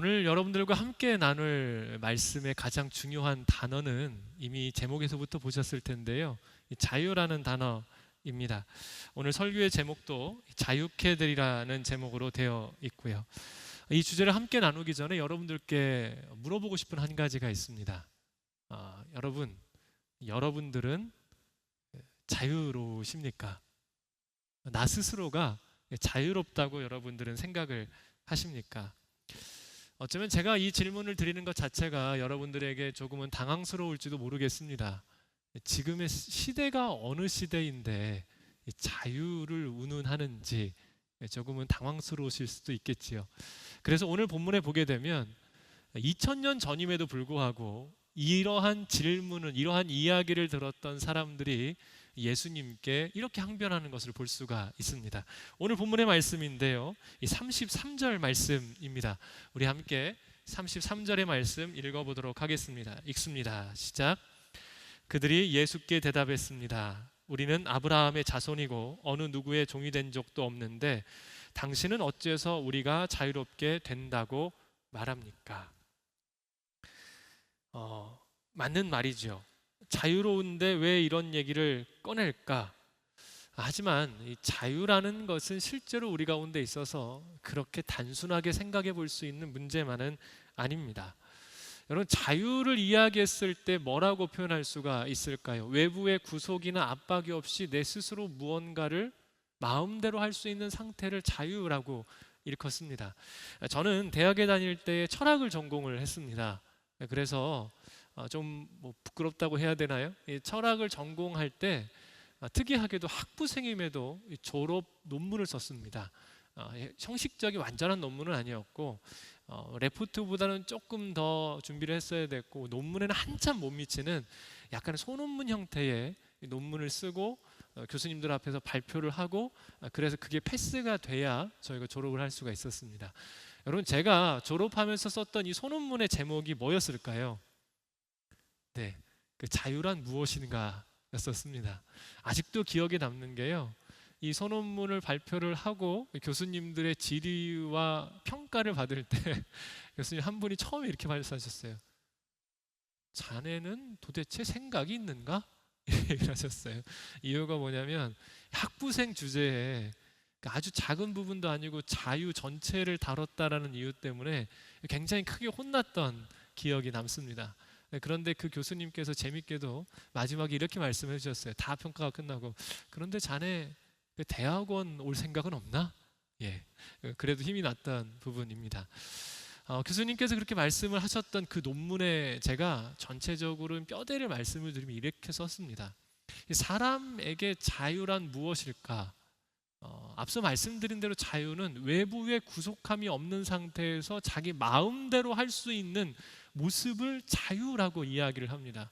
오늘 여러분들과 함께 나눌 말씀의 가장 중요한 단어는 이미 제목에서부터 보셨을 텐데요. 이 자유라는 단어입니다. 오늘 설교의 제목도 자유케 되리라는 제목으로 되어 있고요. 이 주제를 함께 나누기 전에 여러분들께 물어보고 싶은 한 가지가 있습니다. 여러분들은 자유로우십니까? 나 스스로가 자유롭다고 여러분들은 생각을 하십니까? 어쩌면 제가 이 질문을 드리는 것 자체가 여러분들에게 조금은 당황스러울지도 모르겠습니다. 지금의 시대가 어느 시대인데 자유를 운운하는지 조금은 당황스러우실 수도 있겠지요. 그래서 오늘 본문에 보게 되면 2000년 전임에도 불구하고 이러한 이야기를 들었던 사람들이 예수님께 이렇게 항변하는 것을 볼 수가 있습니다. 오늘 본문의 말씀인데요, 이 33절 말씀입니다. 우리 함께 33절의 말씀 읽어보도록 하겠습니다. 읽습니다. 시작. 그들이 예수께 대답했습니다. 우리는 아브라함의 자손이고 어느 누구의 종이 된 적도 없는데 당신은 어째서 우리가 자유롭게 된다고 말합니까? 맞는 말이죠. 자유로운데 왜 이런 얘기를 꺼낼까? 하지만 이 자유라는 것은 실제로 우리 가운데 있어서 그렇게 단순하게 생각해 볼 수 있는 문제만은 아닙니다. 여러분, 자유를 이야기했을 때 뭐라고 표현할 수가 있을까요? 외부의 구속이나 압박이 없이 내 스스로 무언가를 마음대로 할 수 있는 상태를 자유라고 일컫습니다. 저는 대학에 다닐 때 철학을 전공을 했습니다. 그래서 좀 부끄럽다고 해야 되나요? 이 철학을 전공할 때 특이하게도 학부생임에도 졸업 논문을 썼습니다. 형식적인 완전한 논문은 아니었고 레포트보다는 조금 더 준비를 했어야 됐고 논문에는 한참 못 미치는 약간 소논문 형태의 논문을 쓰고 교수님들 앞에서 발표를 하고 그래서 그게 패스가 돼야 저희가 졸업을 할 수가 있었습니다. 여러분, 제가 졸업하면서 썼던 이 소논문의 제목이 뭐였을까요? 네, 그 자유란 무엇인가 였었습니다. 아직도 기억에 남는 게요, 이 소논문을 발표를 하고 교수님들의 질의와 평가를 받을 때 교수님 한 분이 처음에 이렇게 말씀하셨어요. 자네는 도대체 생각이 있는가? 얘기를 하셨어요. 이유가 뭐냐면 학부생 주제에 아주 작은 부분도 아니고 자유 전체를 다뤘다라는 이유 때문에 굉장히 크게 혼났던 기억이 남습니다. 그런데 그 교수님께서 재밌게도 마지막에 이렇게 말씀해 주셨어요. 다 평가가 끝나고, 그런데 자네 그 대학원 올 생각은 없나? 예, 그래도 힘이 났던 부분입니다. 교수님께서 그렇게 말씀을 하셨던 그 논문에 제가 전체적으로 뼈대를 말씀을 드리면 이렇게 썼습니다. 사람에게 자유란 무엇일까? 앞서 말씀드린 대로 자유는 외부의 구속함이 없는 상태에서 자기 마음대로 할 수 있는 모습을 자유라고 이야기를 합니다.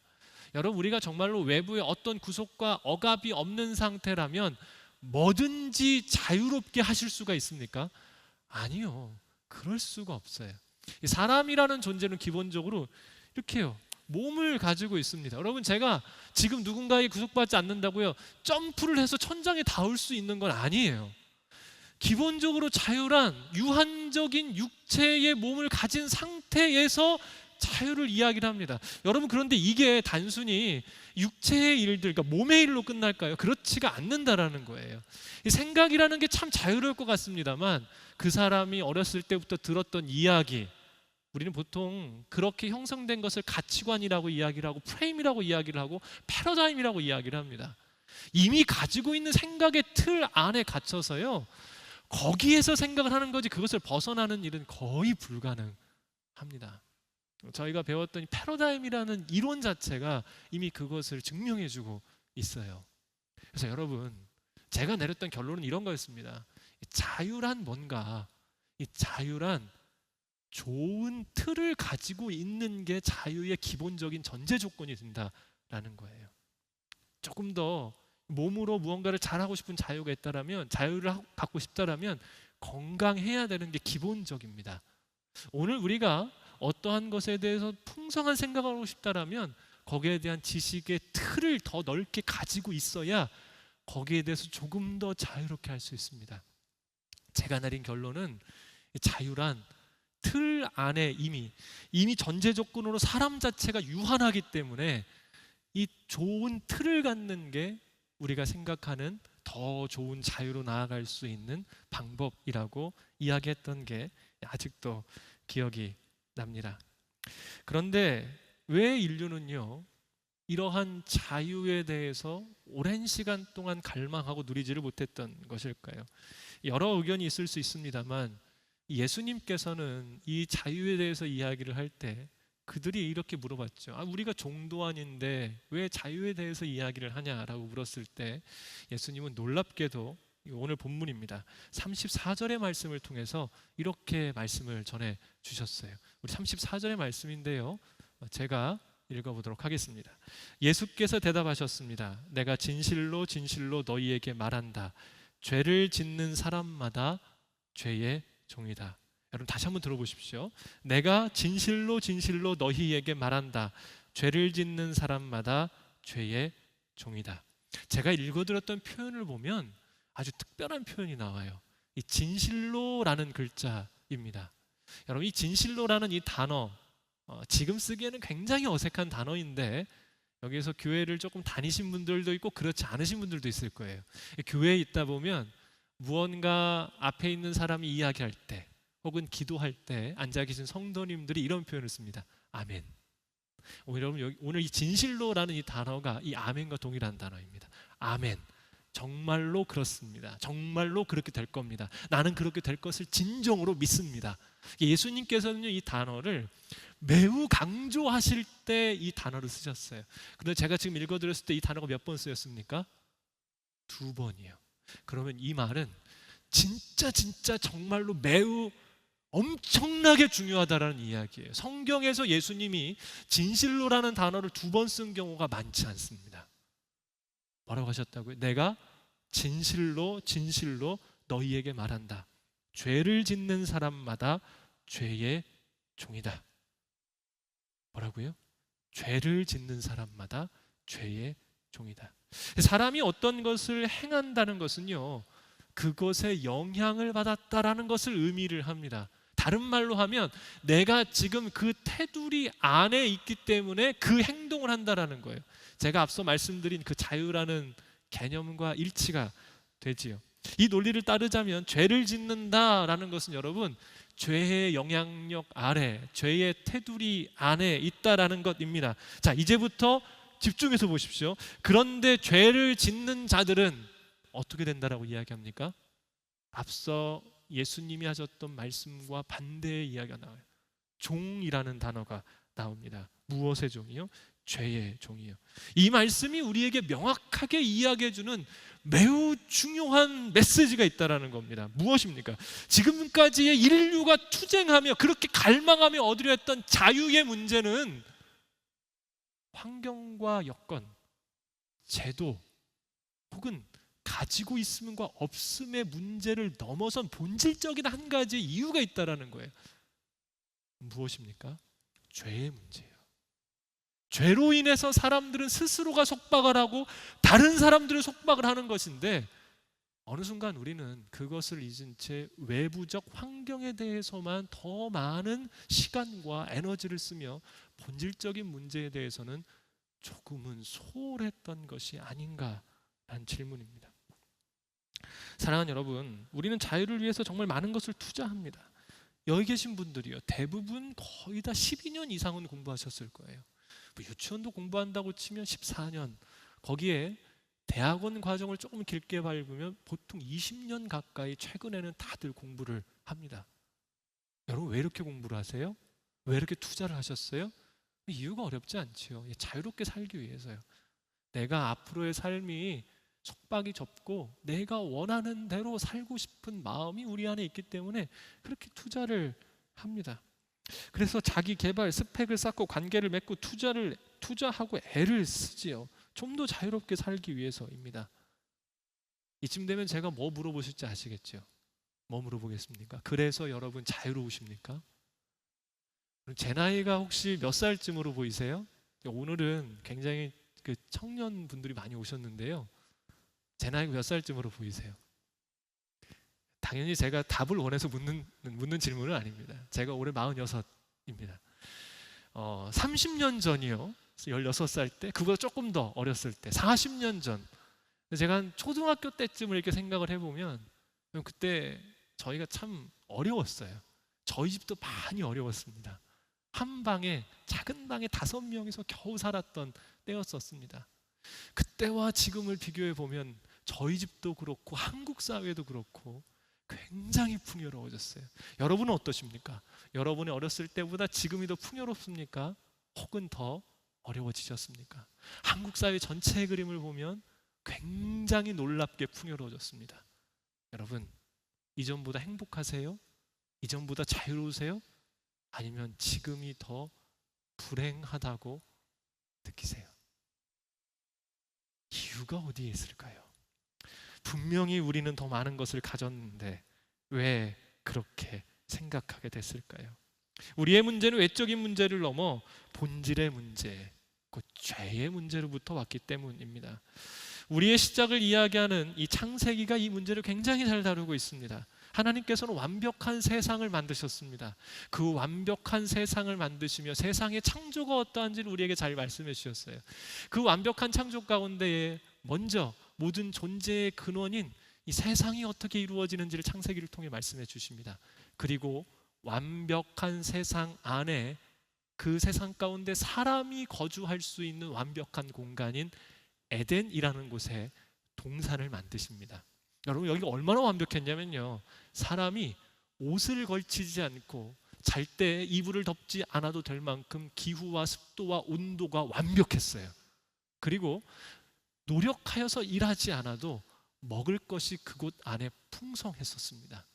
여러분, 우리가 정말로 외부의 어떤 구속과 억압이 없는 상태라면 뭐든지 자유롭게 하실 수가 있습니까? 아니요, 그럴 수가 없어요. 사람이라는 존재는 기본적으로 이렇게요, 몸을 가지고 있습니다. 여러분, 제가 지금 누군가에게 구속받지 않는다고요 점프를 해서 천장에 닿을 수 있는 건 아니에요. 기본적으로 자유란 유한적인 육체의 몸을 가진 상태에서 자유를 이야기를 합니다. 여러분, 그런데 이게 단순히 육체의 일들, 그러니까 몸의 일로 끝날까요? 그렇지가 않는다라는 거예요. 이 생각이라는 게 참 자유로울 것 같습니다만 그 사람이 어렸을 때부터 들었던 이야기, 우리는 보통 그렇게 형성된 것을 가치관이라고 이야기를 하고 프레임이라고 이야기를 하고 패러다임이라고 이야기를 합니다. 이미 가지고 있는 생각의 틀 안에 갇혀서요, 거기에서 생각을 하는 거지 그것을 벗어나는 일은 거의 불가능합니다. 저희가 배웠던 이 패러다임이라는 이론 자체가 이미 그것을 증명해주고 있어요. 그래서 여러분, 제가 내렸던 결론은 이런 거였습니다. 자유란 뭔가, 이 자유란 좋은 틀을 가지고 있는 게 자유의 기본적인 전제 조건이 된다라는 거예요. 조금 더 몸으로 무언가를 잘하고 싶은 자유가 있다라면, 자유를 갖고 싶다라면 건강해야 되는 게 기본적입니다. 오늘 우리가 어떠한 것에 대해서 풍성한 생각을 하고 싶다라면 거기에 대한 지식의 틀을 더 넓게 가지고 있어야 거기에 대해서 조금 더 자유롭게 할 수 있습니다. 제가 내린 결론은 자유란 틀 안에 이미 전제 조건으로 사람 자체가 유한하기 때문에 이 좋은 틀을 갖는 게 우리가 생각하는 더 좋은 자유로 나아갈 수 있는 방법이라고 이야기했던 게 아직도 기억이 납니다. 그런데 왜 인류는요, 이러한 자유에 대해서 오랜 시간 동안 갈망하고 누리지를 못했던 것일까요? 여러 의견이 있을 수 있습니다만 예수님께서는 이 자유에 대해서 이야기를 할 때 그들이 이렇게 물어봤죠. 우리가 종도 아닌데 왜 자유에 대해서 이야기를 하냐라고 물었을 때 예수님은 놀랍게도 오늘 본문입니다. 34절의 말씀을 통해서 이렇게 말씀을 전해 주셨어요. 우리 34절의 말씀인데요, 제가 읽어보도록 하겠습니다. 예수께서 대답하셨습니다. 내가 진실로 진실로 너희에게 말한다. 죄를 짓는 사람마다 죄의 종이다. 여러분 다시 한번 들어보십시오. 내가 진실로 진실로 너희에게 말한다. 죄를 짓는 사람마다 죄의 종이다. 제가 읽어드렸던 표현을 보면 아주 특별한 표현이 나와요. 이 진실로라는 글자입니다. 여러분 이 진실로라는 이 단어, 지금 쓰기에는 굉장히 어색한 단어인데 여기에서 교회를 조금 다니신 분들도 있고 그렇지 않으신 분들도 있을 거예요. 교회에 있다 보면 무언가 앞에 있는 사람이 이야기할 때 혹은 기도할 때 앉아 계신 성도님들이 이런 표현을 씁니다. 아멘. 여러분 오늘 이 진실로라는 이 단어가 이 아멘과 동일한 단어입니다. 아멘. 정말로 그렇습니다. 정말로 그렇게 될 겁니다. 나는 그렇게 될 것을 진정으로 믿습니다. 예수님께서는 이 단어를 매우 강조하실 때 이 단어를 쓰셨어요. 그런데 제가 지금 읽어드렸을 때 이 단어가 몇 번 쓰였습니까? 2번이요. 그러면 이 말은 진짜 정말로 매우 엄청나게 중요하다라는 이야기예요. 성경에서 예수님이 진실로라는 단어를 2번 쓴 경우가 많지 않습니다. 뭐라고 하셨다고요? 내가 진실로 진실로 너희에게 말한다. 죄를 짓는 사람마다 죄의 종이다. 뭐라고요? 죄를 짓는 사람마다 죄의 종이다. 사람이 어떤 것을 행한다는 것은요, 그것에 영향을 받았다라는 것을 의미를 합니다. 다른 말로 하면 내가 지금 그 테두리 안에 있기 때문에 그 행동을 한다라는 거예요. 제가 앞서 말씀드린 그 자유라는 개념과 일치가 되지요. 이 논리를 따르자면 죄를 짓는다라는 것은 여러분 죄의 영향력 아래, 죄의 테두리 안에 있다라는 것입니다. 자, 이제부터 집중해서 보십시오. 그런데 죄를 짓는 자들은 어떻게 된다라고 이야기합니까? 앞서 예수님이 하셨던 말씀과 반대의 이야기가 나와요. 종이라는 단어가 나옵니다. 무엇의 종이요? 죄의 종이요. 이 말씀이 우리에게 명확하게 이야기해주는 매우 중요한 메시지가 있다라는 겁니다. 무엇입니까? 지금까지의 인류가 투쟁하며 그렇게 갈망하며 얻으려 했던 자유의 문제는 환경과 여건, 제도 혹은 가지고 있음과 없음의 문제를 넘어선 본질적인 한 가지의 이유가 있다라는 거예요. 무엇입니까? 죄의 문제예요. 죄로 인해서 사람들은 스스로가 속박을 하고 다른 사람들을 속박을 하는 것인데 어느 순간 우리는 그것을 잊은 채 외부적 환경에 대해서만 더 많은 시간과 에너지를 쓰며 본질적인 문제에 대해서는 조금은 소홀했던 것이 아닌가라는 질문입니다. 사랑하는 여러분, 우리는 자유를 위해서 정말 많은 것을 투자합니다. 여기 계신 분들이요, 대부분 거의 다 12년 이상은 공부하셨을 거예요. 유치원도 공부한다고 치면 14년, 거기에 대학원 과정을 조금 길게 밟으면 보통 20년 가까이 최근에는 다들 공부를 합니다. 여러분 왜 이렇게 공부를 하세요? 왜 이렇게 투자를 하셨어요? 이유가 어렵지 않지요. 자유롭게 살기 위해서요. 내가 앞으로의 삶이 속박이 적고 내가 원하는 대로 살고 싶은 마음이 우리 안에 있기 때문에 그렇게 투자를 합니다. 그래서 자기 개발, 스펙을 쌓고 관계를 맺고 투자하고 애를 쓰지요. 좀 더 자유롭게 살기 위해서입니다. 이쯤 되면 제가 뭐 물어보실지 아시겠죠? 뭐 물어보겠습니까? 그래서 여러분 자유로우십니까? 제 나이가 혹시 몇 살쯤으로 보이세요? 오늘은 굉장히 그 청년 분들이 많이 오셨는데요. 제 나이가 몇 살쯤으로 보이세요? 당연히 제가 답을 원해서 묻는 질문은 아닙니다. 제가 올해 46입니다. 30년 전이요. 16살 때, 그보다 조금 더 어렸을 때, 40년 전. 제가 한 초등학교 때쯤을 이렇게 생각을 해보면 그때 저희가 참 어려웠어요. 저희 집도 많이 어려웠습니다. 한 방에, 작은 방에 5명이서 겨우 살았던 때였었습니다. 그때와 지금을 비교해 보면 저희 집도 그렇고 한국 사회도 그렇고 굉장히 풍요로워졌어요. 여러분은 어떠십니까? 여러분이 어렸을 때보다 지금이 더 풍요롭습니까? 혹은 더 어려워지셨습니까? 한국 사회 전체의 그림을 보면 굉장히 놀랍게 풍요로워졌습니다. 여러분, 이전보다 행복하세요? 이전보다 자유로우세요? 아니면 지금이 더 불행하다고 느끼세요? 이유가 어디에 있을까요? 분명히 우리는 더 많은 것을 가졌는데 왜 그렇게 생각하게 됐을까요? 우리의 문제는 외적인 문제를 넘어 본질의 문제, 그 죄의 문제로부터 왔기 때문입니다. 우리의 시작을 이야기하는 이 창세기가 이 문제를 굉장히 잘 다루고 있습니다. 하나님께서는 완벽한 세상을 만드셨습니다. 그 완벽한 세상을 만드시며 세상의 창조가 어떠한지를 우리에게 잘 말씀해 주셨어요. 그 완벽한 창조 가운데에 먼저 모든 존재의 근원인 이 세상이 어떻게 이루어지는지를 창세기를 통해 말씀해 주십니다. 그리고 완벽한 세상 안에 그 세상 가운데 사람이 거주할 수 있는 완벽한 공간인 에덴이라는 곳에 동산을 만드십니다. 여러분, 여기가 얼마나 완벽했냐면요, 사람이 옷을 걸치지 않고 잘 때 이불을 덮지 않아도 될 만큼 기후와 습도와 온도가 완벽했어요. 그리고 노력하여서 일하지 않아도 먹을 것이 그곳 안에 풍성했었습니다.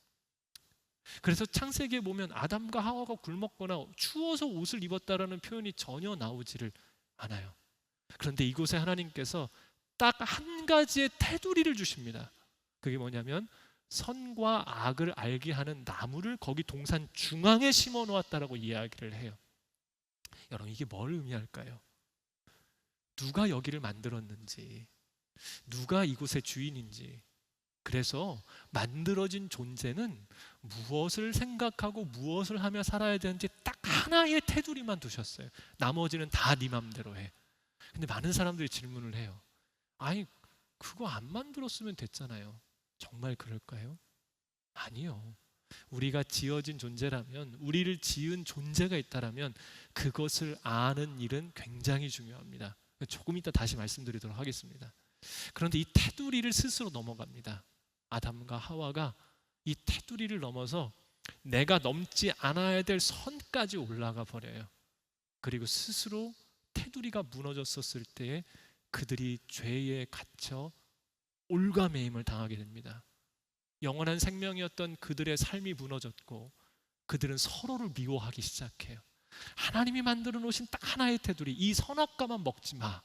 그래서 창세기에 보면 아담과 하와가 굶었거나 추워서 옷을 입었다라는 표현이 전혀 나오지를 않아요. 그런데 이곳에 하나님께서 딱 한 가지의 테두리를 주십니다. 그게 뭐냐면 선과 악을 알게 하는 나무를 거기 동산 중앙에 심어 놓았다라고 이야기를 해요. 여러분, 이게 뭘 의미할까요? 누가 여기를 만들었는지, 누가 이곳의 주인인지, 그래서 만들어진 존재는 무엇을 생각하고 무엇을 하며 살아야 되는지 딱 하나의 테두리만 두셨어요. 나머지는 다 네 맘대로 해. 근데 많은 사람들이 질문을 해요. 아니, 그거 안 만들었으면 됐잖아요. 정말 그럴까요? 아니요. 우리가 지어진 존재라면, 우리를 지은 존재가 있다라면 그것을 아는 일은 굉장히 중요합니다. 조금 이따 다시 말씀드리도록 하겠습니다. 그런데 이 테두리를 스스로 넘어갑니다. 아담과 하와가 이 테두리를 넘어서 내가 넘지 않아야 될 선까지 올라가 버려요. 그리고 스스로 테두리가 무너졌었을 때에 그들이 죄에 갇혀 올가매임을 당하게 됩니다. 영원한 생명이었던 그들의 삶이 무너졌고 그들은 서로를 미워하기 시작해요. 하나님이 만들어 놓으신 딱 하나의 테두리, 이 선악과만 먹지 마,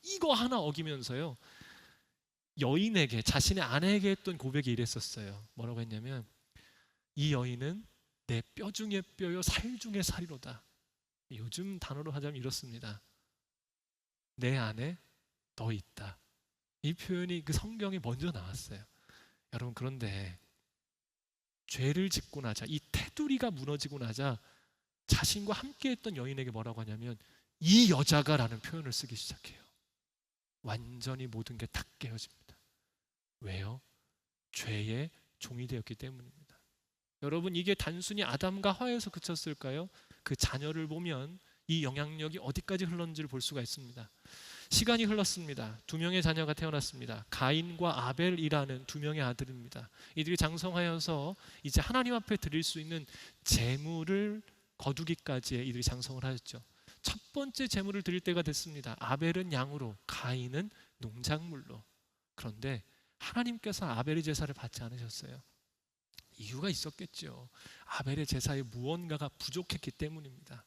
이거 하나 어기면서요, 여인에게, 자신의 아내에게 했던 고백이 이랬었어요. 뭐라고 했냐면, 이 여인은 내 뼈 중에 뼈요 살 중에 살이로다. 요즘 단어로 하자면 이렇습니다. 내 안에 너 있다. 이 표현이 그 성경에 먼저 나왔어요. 여러분, 그런데 죄를 짓고 나자, 이 테두리가 무너지고 나자 자신과 함께 했던 여인에게 뭐라고 하냐면 이 여자가 라는 표현을 쓰기 시작해요. 완전히 모든 게 다 깨어집니다. 왜요? 죄의 종이 되었기 때문입니다. 여러분, 이게 단순히 아담과 하와에서 그쳤을까요? 그 자녀를 보면 이 영향력이 어디까지 흘렀는지를 볼 수가 있습니다. 시간이 흘렀습니다. 2명의 자녀가 태어났습니다. 가인과 아벨이라는 2명의 아들입니다. 이들이 장성하여서 이제 하나님 앞에 드릴 수 있는 제물을 거두기까지의 이들이 장성을 하였죠. 첫 번째 제물을 드릴 때가 됐습니다. 아벨은 양으로, 가인은 농작물로. 그런데 하나님께서 아벨의 제사를 받지 않으셨어요. 이유가 있었겠죠. 아벨의 제사에 무언가가 부족했기 때문입니다.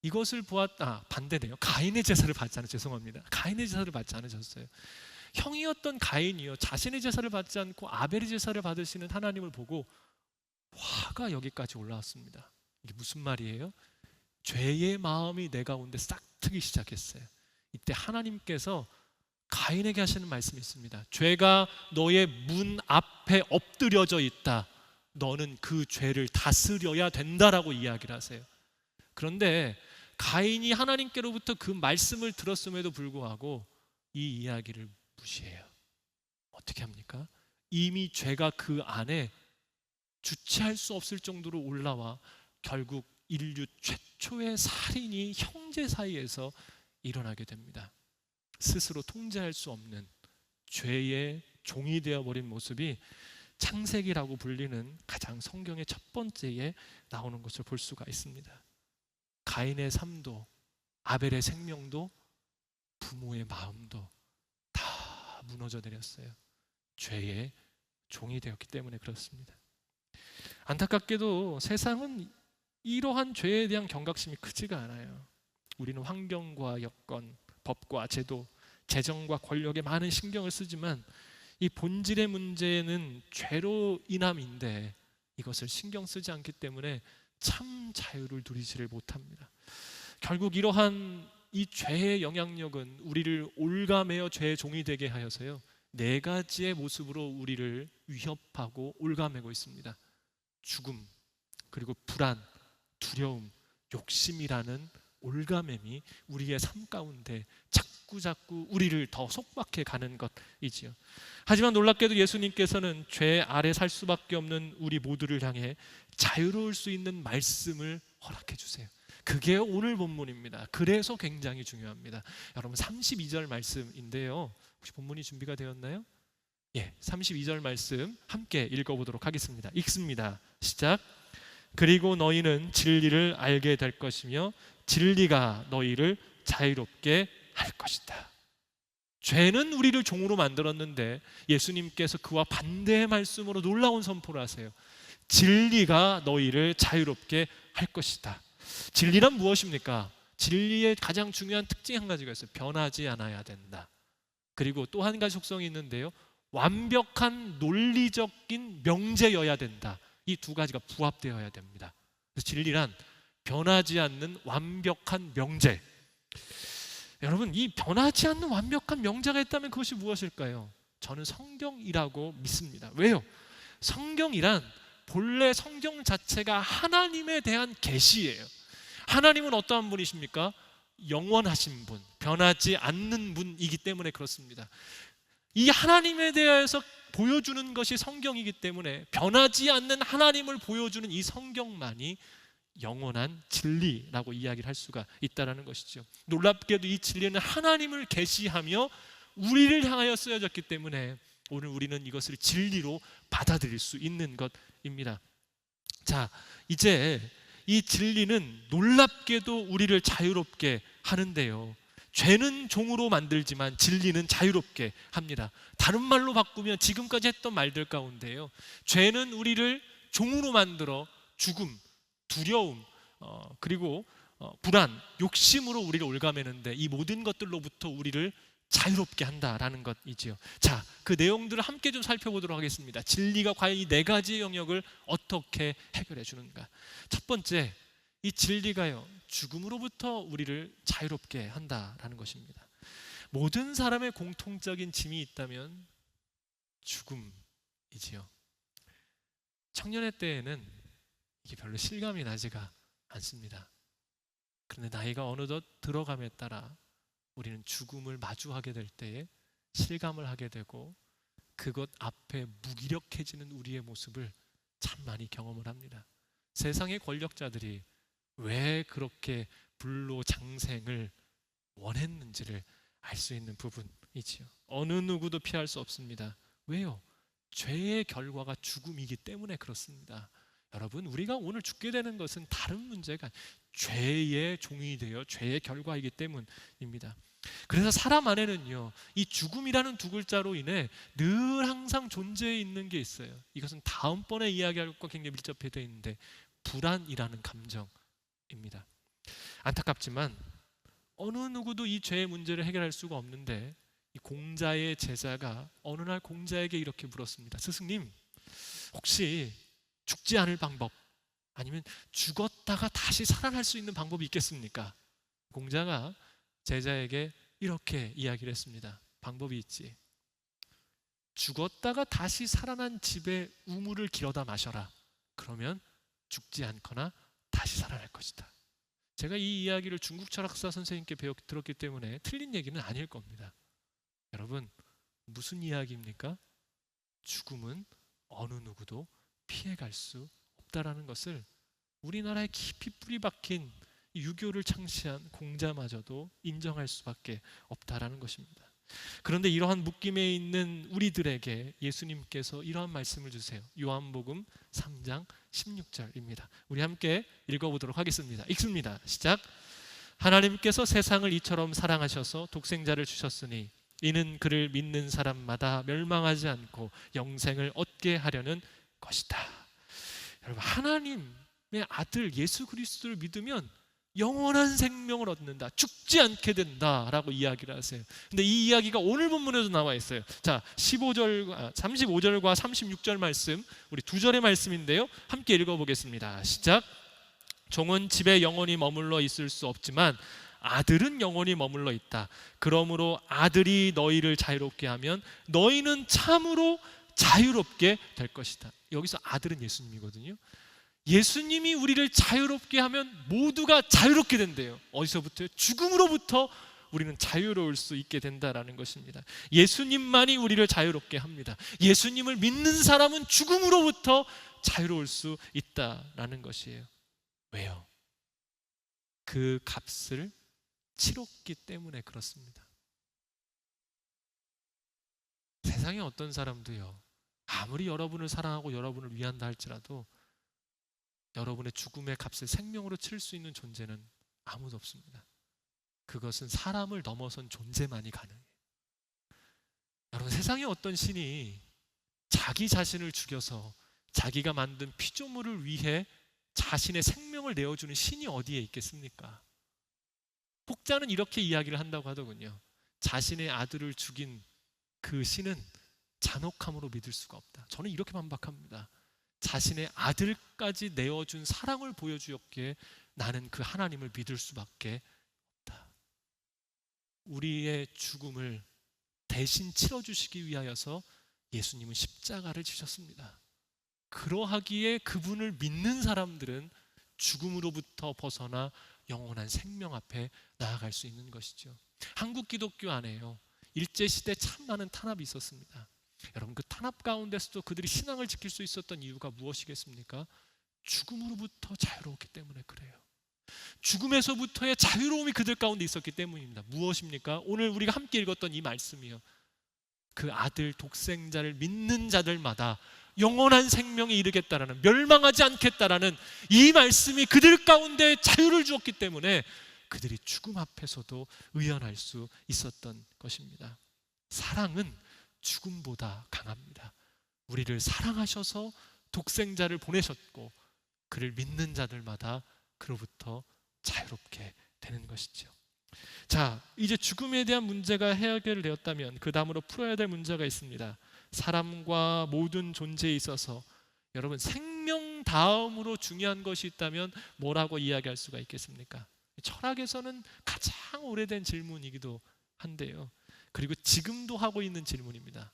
이것을 반대네요. 가인의 제사를 받지 않으셨어요. 죄송합니다. 가인의 제사를 받지 않으셨어요. 형이었던 가인이요, 자신의 제사를 받지 않고 아벨의 제사를 받으시는 하나님을 보고 화가 여기까지 올라왔습니다. 이게 무슨 말이에요? 죄의 마음이 내 가운데 싹트기 시작했어요. 이때 하나님께서 가인에게 하시는 말씀이 있습니다. 죄가 너의 문 앞에 엎드려져 있다. 너는 그 죄를 다스려야 된다라고 이야기를 하세요. 그런데 가인이 하나님께로부터 그 말씀을 들었음에도 불구하고 이 이야기를 무시해요. 어떻게 합니까? 이미 죄가 그 안에 주체할 수 없을 정도로 올라와 결국 인류 최초의 살인이 형제 사이에서 일어나게 됩니다. 스스로 통제할 수 없는 죄의 종이 되어버린 모습이 창세기라고 불리는 가장 성경의 첫 번째에 나오는 것을 볼 수가 있습니다. 가인의 삶도 아벨의 생명도 부모의 마음도 다 무너져 내렸어요. 죄의 종이 되었기 때문에 그렇습니다. 안타깝게도 세상은 이러한 죄에 대한 경각심이 크지가 않아요. 우리는 환경과 여건, 법과 제도, 재정과 권력에 많은 신경을 쓰지만 이 본질의 문제는 죄로 인함인데 이것을 신경 쓰지 않기 때문에 참 자유를 누리지를 못합니다. 결국 이러한 이 죄의 영향력은 우리를 올가매어 죄의 종이 되게 하여서요, 네 가지의 모습으로 우리를 위협하고 올가매고 있습니다. 죽음, 그리고 불안, 두려움, 욕심이라는 올가매미 우리의 삶 가운데 자꾸 우리를 더 속박해 가는 것이지요. 하지만 놀랍게도 예수님께서는 죄 아래 살 수밖에 없는 우리 모두를 향해 자유로울 수 있는 말씀을 허락해 주세요. 그게 오늘 본문입니다. 그래서 굉장히 중요합니다. 여러분 32절 말씀인데요. 혹시 본문이 준비가 되었나요? 예, 32절 말씀 함께 읽어보도록 하겠습니다. 읽습니다. 시작. 그리고 너희는 진리를 알게 될 것이며 진리가 너희를 자유롭게 할 것이다. 죄는 우리를 종으로 만들었는데 예수님께서 그와 반대의 말씀으로 놀라운 선포를 하세요. 진리가 너희를 자유롭게 할 것이다. 진리란 무엇입니까? 진리의 가장 중요한 특징 한 가지가 있어요. 변하지 않아야 된다. 그리고 또 한 가지 속성이 있는데요, 완벽한 논리적인 명제여야 된다. 이 두 가지가 부합되어야 됩니다. 그래서 진리란 변하지 않는 완벽한 명제. 여러분, 이 변하지 않는 완벽한 명제가 있다면 그것이 무엇일까요? 저는 성경이라고 믿습니다. 왜요? 성경이란 본래 성경 자체가 하나님에 대한 계시예요. 하나님은 어떠한 분이십니까? 영원하신 분, 변하지 않는 분이기 때문에 그렇습니다. 이 하나님에 대해서 보여주는 것이 성경이기 때문에 변하지 않는 하나님을 보여주는 이 성경만이 영원한 진리라고 이야기를 할 수가 있다는 것이죠. 놀랍게도 이 진리는 하나님을 계시하며 우리를 향하여 쓰여졌기 때문에 오늘 우리는 이것을 진리로 받아들일 수 있는 것입니다. 자, 이제 이 진리는 놀랍게도 우리를 자유롭게 하는데요, 죄는 종으로 만들지만 진리는 자유롭게 합니다. 다른 말로 바꾸면 지금까지 했던 말들 가운데요, 죄는 우리를 종으로 만들어 죽음, 두려움, 그리고 불안, 욕심으로 우리를 올가매는데 이 모든 것들로부터 우리를 자유롭게 한다라는 것이지요. 자, 그 내용들을 함께 좀 살펴보도록 하겠습니다. 진리가 과연 이 네 가지의 영역을 어떻게 해결해 주는가. 첫 번째, 이 진리가요, 죽음으로부터 우리를 자유롭게 한다라는 것입니다. 모든 사람의 공통적인 짐이 있다면 죽음이지요. 청년의 때에는 이게 별로 실감이 나지가 않습니다. 그런데 나이가 어느덧 들어감에 따라 우리는 죽음을 마주하게 될 때에 실감을 하게 되고 그것 앞에 무기력해지는 우리의 모습을 참 많이 경험을 합니다. 세상의 권력자들이 왜 그렇게 불로장생을 원했는지를 알 수 있는 부분이지요. 어느 누구도 피할 수 없습니다. 왜요? 죄의 결과가 죽음이기 때문에 그렇습니다. 여러분, 우리가 오늘 죽게 되는 것은 다른 문제가 죄의 종이 되어 죄의 결과이기 때문입니다. 그래서 사람 안에는요, 이 죽음이라는 두 글자로 인해 늘 항상 존재해 있는 게 있어요. 이것은 다음번에 이야기할 것과 굉장히 밀접해 되어 있는데 불안이라는 감정입니다. 안타깝지만 어느 누구도 이 죄의 문제를 해결할 수가 없는데 이 공자의 제자가 어느 날 공자에게 이렇게 물었습니다. 스승님, 혹시 죽지 않을 방법, 아니면 죽었다가 다시 살아날 수 있는 방법이 있겠습니까? 공자가 제자에게 이렇게 이야기를 했습니다. 방법이 있지. 죽었다가 다시 살아난 집에 우물을 길어다 마셔라. 그러면 죽지 않거나 다시 살아날 것이다. 제가 이 이야기를 중국 철학사 선생님께 들었기 때문에 틀린 얘기는 아닐 겁니다. 여러분, 무슨 이야기입니까? 죽음은 어느 누구도 피해갈 수 없다라는 것을 우리나라에 깊이 뿌리 박힌 유교를 창시한 공자마저도 인정할 수밖에 없다라는 것입니다. 그런데 이러한 묶임에 있는 우리들에게 예수님께서 이러한 말씀을 주세요. 요한복음 3장 16절입니다. 우리 함께 읽어보도록 하겠습니다. 읽습니다. 시작. 하나님께서 세상을 이처럼 사랑하셔서 독생자를 주셨으니 이는 그를 믿는 사람마다 멸망하지 않고 영생을 얻게 하려는 것이다. 여러분, 하나님의 아들 예수 그리스도를 믿으면 영원한 생명을 얻는다, 죽지 않게 된다라고 이야기를 하세요. 근데 이 이야기가 오늘 본문에도 나와 있어요. 자, 35절과 36절 말씀, 우리 두 절의 말씀인데요, 함께 읽어보겠습니다. 시작. 종은 집에 영원히 머물러 있을 수 없지만 아들은 영원히 머물러 있다. 그러므로 아들이 너희를 자유롭게 하면 너희는 참으로 자유롭게 될 것이다. 여기서 아들은 예수님이거든요. 예수님이 우리를 자유롭게 하면 모두가 자유롭게 된대요. 어디서부터요? 죽음으로부터 우리는 자유로울 수 있게 된다라는 것입니다. 예수님만이 우리를 자유롭게 합니다. 예수님을 믿는 사람은 죽음으로부터 자유로울 수 있다라는 것이에요. 왜요? 그 값을 치렀기 때문에 그렇습니다. 세상에 어떤 사람도요, 아무리 여러분을 사랑하고 여러분을 위한다 할지라도 여러분의 죽음의 값을 생명으로 치를 수 있는 존재는 아무도 없습니다. 그것은 사람을 넘어선 존재만이 가능해요. 여러분, 세상에 어떤 신이 자기 자신을 죽여서 자기가 만든 피조물을 위해 자신의 생명을 내어주는 신이 어디에 있겠습니까? 혹자는 이렇게 이야기를 한다고 하더군요. 자신의 아들을 죽인 그 신은 잔혹함으로 믿을 수가 없다. 저는 이렇게 반박합니다. 자신의 아들까지 내어준 사랑을 보여주었기에 나는 그 하나님을 믿을 수밖에 없다. 우리의 죽음을 대신 치러주시기 위하여서 예수님은 십자가를 지셨습니다. 그러하기에 그분을 믿는 사람들은 죽음으로부터 벗어나 영원한 생명 앞에 나아갈 수 있는 것이죠. 한국 기독교 안에요, 일제시대 참 많은 탄압이 있었습니다. 여러분, 그 탄압 가운데서도 그들이 신앙을 지킬 수 있었던 이유가 무엇이겠습니까? 죽음으로부터 자유로웠기 때문에 그래요. 죽음에서부터의 자유로움이 그들 가운데 있었기 때문입니다. 무엇입니까? 오늘 우리가 함께 읽었던 이 말씀이요, 그 아들 독생자를 믿는 자들마다 영원한 생명에 이르겠다라는, 멸망하지 않겠다라는 이 말씀이 그들 가운데 자유를 주었기 때문에 그들이 죽음 앞에서도 의연할 수 있었던 것입니다. 사랑은 죽음보다 강합니다. 우리를 사랑하셔서 독생자를 보내셨고 그를 믿는 자들마다 그로부터 자유롭게 되는 것이죠. 자, 이제 죽음에 대한 문제가 해결되었다면 그 다음으로 풀어야 될 문제가 있습니다. 사람과 모든 존재에 있어서 여러분, 생명 다음으로 중요한 것이 있다면 뭐라고 이야기할 수가 있겠습니까? 철학에서는 가장 오래된 질문이기도 한데요, 그리고 지금도 하고 있는 질문입니다.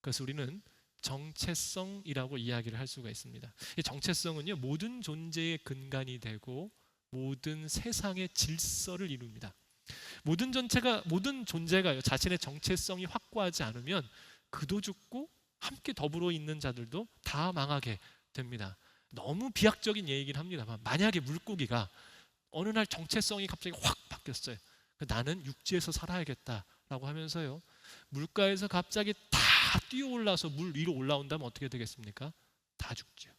그래서 우리는 정체성이라고 이야기를 할 수가 있습니다. 이 정체성은요, 모든 존재의 근간이 되고 모든 세상의 질서를 이룹니다. 모든 존재가요, 자신의 정체성이 확고하지 않으면 그도 죽고 함께 더불어 있는 자들도 다 망하게 됩니다. 너무 비약적인 얘기긴 합니다만, 만약에 물고기가 어느 날 정체성이 갑자기 확 바뀌었어요. 나는 육지에서 살아야겠다라고 하면서요, 물가에서 갑자기 다 뛰어올라서 물 위로 올라온다면 어떻게 되겠습니까? 다 죽죠.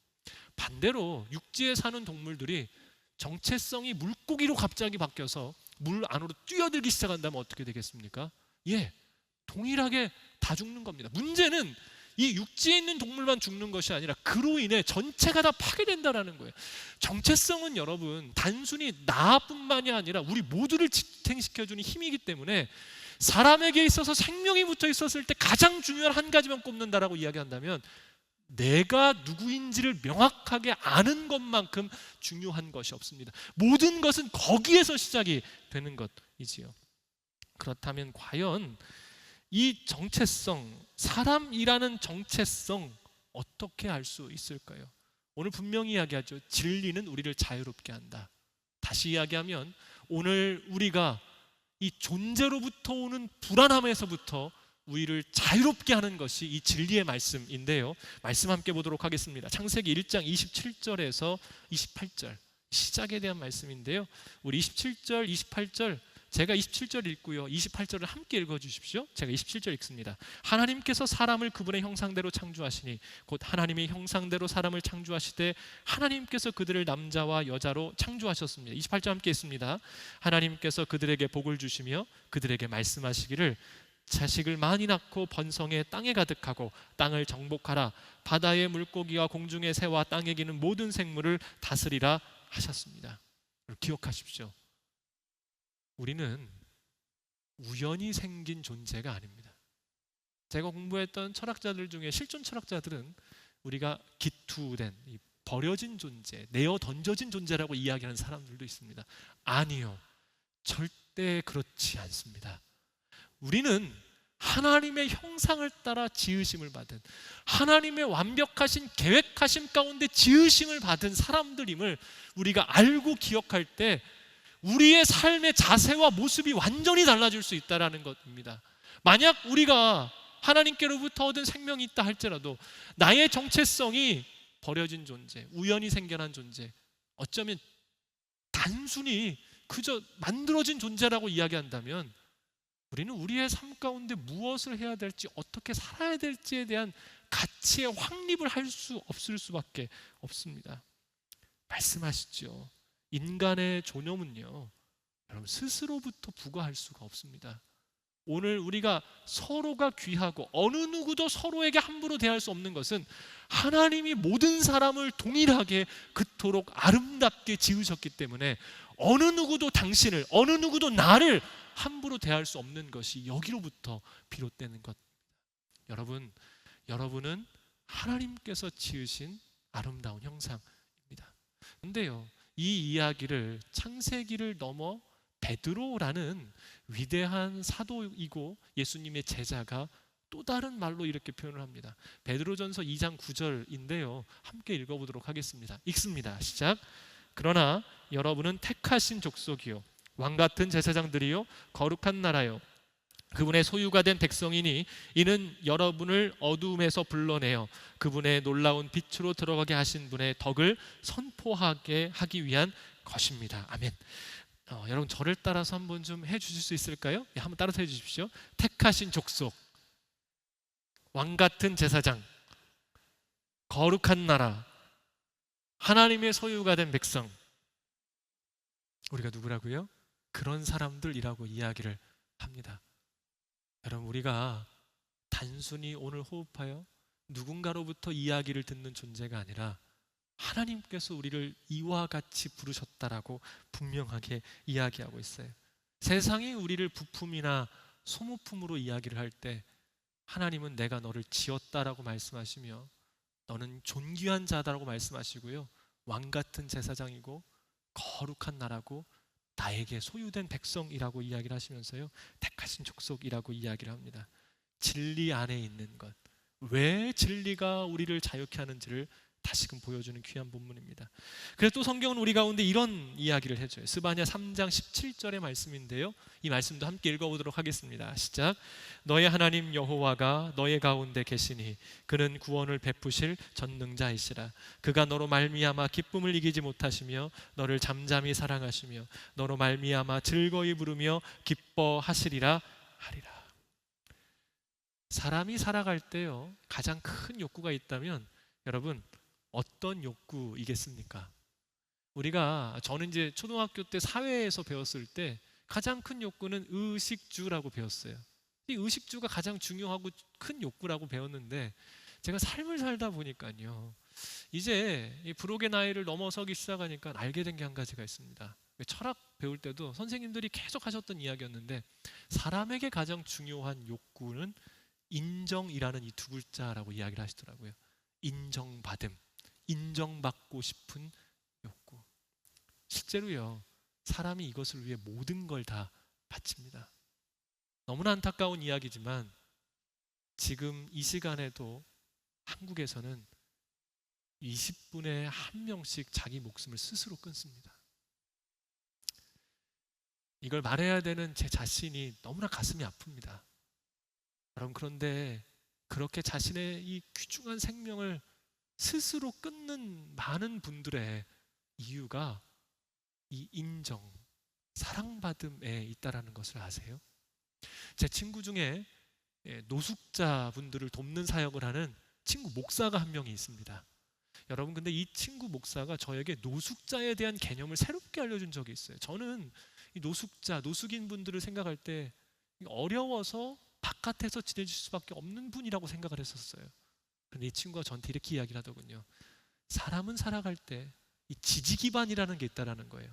반대로 육지에 사는 동물들이 정체성이 물고기로 갑자기 바뀌어서 물 안으로 뛰어들기 시작한다면 어떻게 되겠습니까? 예, 동일하게 다 죽는 겁니다. 문제는 이 육지에 있는 동물만 죽는 것이 아니라 그로 인해 전체가 다 파괴된다는 거예요. 정체성은 여러분, 단순히 나뿐만이 아니라 우리 모두를 지탱시켜주는 힘이기 때문에 사람에게 있어서 생명이 붙어 있었을 때 가장 중요한 한 가지만 꼽는다라고 이야기한다면 내가 누구인지를 명확하게 아는 것만큼 중요한 것이 없습니다. 모든 것은 거기에서 시작이 되는 것이지요. 그렇다면 과연 이 정체성, 사람이라는 정체성 어떻게 알 수 있을까요? 오늘 분명히 이야기하죠. 진리는 우리를 자유롭게 한다. 다시 이야기하면 오늘 우리가 이 존재로부터 오는 불안함에서부터 우리를 자유롭게 하는 것이 이 진리의 말씀인데요. 말씀 함께 보도록 하겠습니다. 창세기 1장 27절에서 28절 시작에 대한 말씀인데요. 우리 27절, 28절 제가 27절 읽고요. 28절을 함께 읽어주십시오. 제가 27절 읽습니다. 하나님께서 사람을 그분의 형상대로 창조하시니 곧 하나님의 형상대로 사람을 창조하시되 하나님께서 그들을 남자와 여자로 창조하셨습니다. 28절 함께 읽습니다. 하나님께서 그들에게 복을 주시며 그들에게 말씀하시기를 자식을 많이 낳고 번성해 땅에 가득하고 땅을 정복하라. 바다의 물고기와 공중의 새와 땅에 기는 모든 생물을 다스리라 하셨습니다. 기억하십시오. 우리는 우연히 생긴 존재가 아닙니다. 제가 공부했던 철학자들 중에 실존 철학자들은 우리가 기투된 버려진 존재, 내어 던져진 존재라고 이야기하는 사람들도 있습니다. 아니요, 절대 그렇지 않습니다. 우리는 하나님의 형상을 따라 지으심을 받은, 하나님의 완벽하신 계획하심 가운데 지으심을 받은 사람들임을 우리가 알고 기억할 때 우리의 삶의 자세와 모습이 완전히 달라질 수 있다는 것입니다. 만약 우리가 하나님께로부터 얻은 생명이 있다 할지라도 나의 정체성이 버려진 존재, 우연히 생겨난 존재, 어쩌면 단순히 그저 만들어진 존재라고 이야기한다면 우리는 우리의 삶 가운데 무엇을 해야 될지, 어떻게 살아야 될지에 대한 가치의 확립을 할 수 없을 수밖에 없습니다. 말씀하시죠. 인간의 존엄은요, 여러분 스스로부터 부과할 수가 없습니다. 오늘 우리가 서로가 귀하고 어느 누구도 서로에게 함부로 대할 수 없는 것은 하나님이 모든 사람을 동일하게 그토록 아름답게 지으셨기 때문에 어느 누구도 당신을, 어느 누구도 나를 함부로 대할 수 없는 것이 여기로부터 비롯되는 것. 여러분은 하나님께서 지으신 아름다운 형상입니다. 그런데요, 이 이야기를 창세기를 넘어 베드로라는 위대한 사도이고 예수님의 제자가 또 다른 말로 이렇게 표현을 합니다. 베드로전서 2장 9절인데요. 함께 읽어보도록 하겠습니다. 읽습니다. 시작. 그러나 여러분은 택하신 족속이요 왕같은 제사장들이요 거룩한 나라요 그분의 소유가 된 백성이니 이는 여러분을 어두움에서 불러내어 그분의 놀라운 빛으로 들어가게 하신 분의 덕을 선포하게 하기 위한 것입니다. 아멘. 여러분 저를 따라서 한번 좀 해주실 수 있을까요? 예, 한번 따라서 해주십시오. 택하신 족속, 왕같은 제사장, 거룩한 나라, 하나님의 소유가 된 백성. 우리가 누구라고요? 그런 사람들이라고 이야기를 합니다. 여러분 우리가 단순히 오늘 호흡하여 누군가로부터 이야기를 듣는 존재가 아니라 하나님께서 우리를 이와 같이 부르셨다라고 분명하게 이야기하고 있어요. 세상이 우리를 부품이나 소모품으로 이야기를 할 때 하나님은 내가 너를 지었다라고 말씀하시며 너는 존귀한 자다라고 말씀하시고요, 왕같은 제사장이고 거룩한 나라고 나에게 소유된 백성이라고 이야기를 하시면서요, 택하신 족속이라고 이야기를 합니다. 진리 안에 있는 것, 왜 진리가 우리를 자유케 하는지를 다시금 보여주는 귀한 본문입니다. 그래서 또 성경은 우리 가운데 이런 이야기를 해줘요. 스바냐 3장 17절의 말씀인데요, 이 말씀도 함께 읽어보도록 하겠습니다. 시작. 너의 하나님 여호와가 너의 가운데 계시니 그는 구원을 베푸실 전능자이시라. 그가 너로 말미암아 기쁨을 이기지 못하시며 너를 잠잠히 사랑하시며 너로 말미암아 즐거이 부르며 기뻐하시리라 하리라. 사람이 살아갈 때요, 가장 큰 욕구가 있다면 여러분 어떤 욕구이겠습니까? 저는 이제 초등학교 때 사회에서 배웠을 때 가장 큰 욕구는 의식주라고 배웠어요. 이 의식주가 가장 중요하고 큰 욕구라고 배웠는데 제가 삶을 살다 보니까요, 이제 이 불혹의 나이를 넘어서기 시작하니까 알게 된 게 한 가지가 있습니다. 철학 배울 때도 선생님들이 계속 하셨던 이야기였는데 사람에게 가장 중요한 욕구는 인정이라는 이 두 글자라고 이야기를 하시더라고요. 인정받음, 인정받고 싶은 욕구. 실제로요, 사람이 이것을 위해 모든 걸 다 바칩니다. 너무나 안타까운 이야기지만 지금 이 시간에도 한국에서는 20분에 한 명씩 자기 목숨을 스스로 끊습니다. 이걸 말해야 되는 제 자신이 너무나 가슴이 아픕니다. 여러분, 그런데 그렇게 자신의 이 귀중한 생명을 스스로 끊는 많은 분들의 이유가 이 인정, 사랑받음에 있다라는 것을 아세요? 제 친구 중에 노숙자 분들을 돕는 사역을 하는 친구 목사가 한 명이 있습니다. 여러분, 근데 이 친구 목사가 저에게 노숙자에 대한 개념을 새롭게 알려준 적이 있어요. 저는 이 노숙자, 노숙인 분들을 생각할 때 어려워서 바깥에서 지내실 수밖에 없는 분이라고 생각을 했었어요. 그런데 이 친구가 저한테 이렇게 이야기를 하더군요. 사람은 살아갈 때 이 지지 기반이라는 게 있다라는 거예요.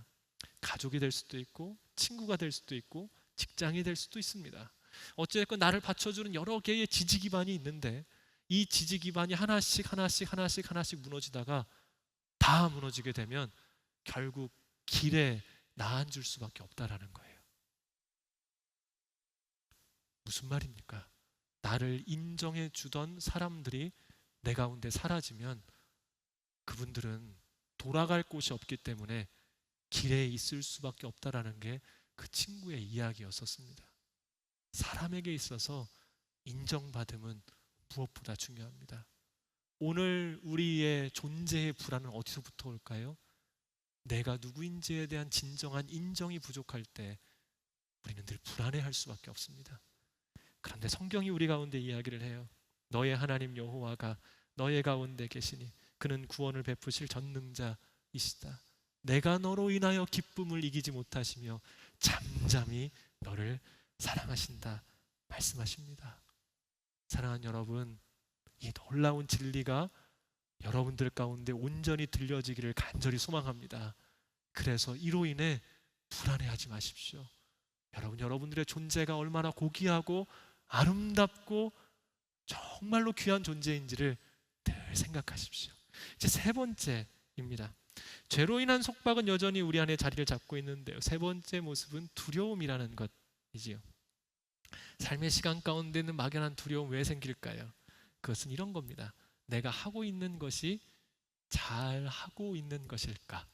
가족이 될 수도 있고 친구가 될 수도 있고 직장이 될 수도 있습니다. 어쨌든 나를 받쳐주는 여러 개의 지지 기반이 있는데 이 지지 기반이 하나씩 무너지다가 다 무너지게 되면 결국 길에 나앉을 수밖에 없다라는 거예요. 무슨 말입니까? 나를 인정해 주던 사람들이 내 가운데 사라지면 그분들은 돌아갈 곳이 없기 때문에 길에 있을 수밖에 없다라는 게 그 친구의 이야기였었습니다. 사람에게 있어서 인정받음은 무엇보다 중요합니다. 오늘 우리의 존재의 불안은 어디서부터 올까요? 내가 누구인지에 대한 진정한 인정이 부족할 때 우리는 늘 불안해할 수밖에 없습니다. 그런데 성경이 우리 가운데 이야기를 해요. 너의 하나님 여호와가 너의 가운데 계시니 그는 구원을 베푸실 전능자이시다. 내가 너로 인하여 기쁨을 이기지 못하시며 잠잠히 너를 사랑하신다 말씀하십니다. 사랑하는 여러분, 이 놀라운 진리가 여러분들 가운데 온전히 들려지기를 간절히 소망합니다. 그래서 이로 인해 불안해하지 마십시오. 여러분들의 존재가 얼마나 고귀하고 아름답고 정말로 귀한 존재인지를 늘 생각하십시오. 이제 세 번째입니다. 죄로 인한 속박은 여전히 우리 안에 자리를 잡고 있는데요. 세 번째 모습은 두려움이라는 것이지요. 삶의 시간 가운데 있는 막연한 두려움 왜 생길까요? 그것은 이런 겁니다. 내가 하고 있는 것이 잘 하고 있는 것일까?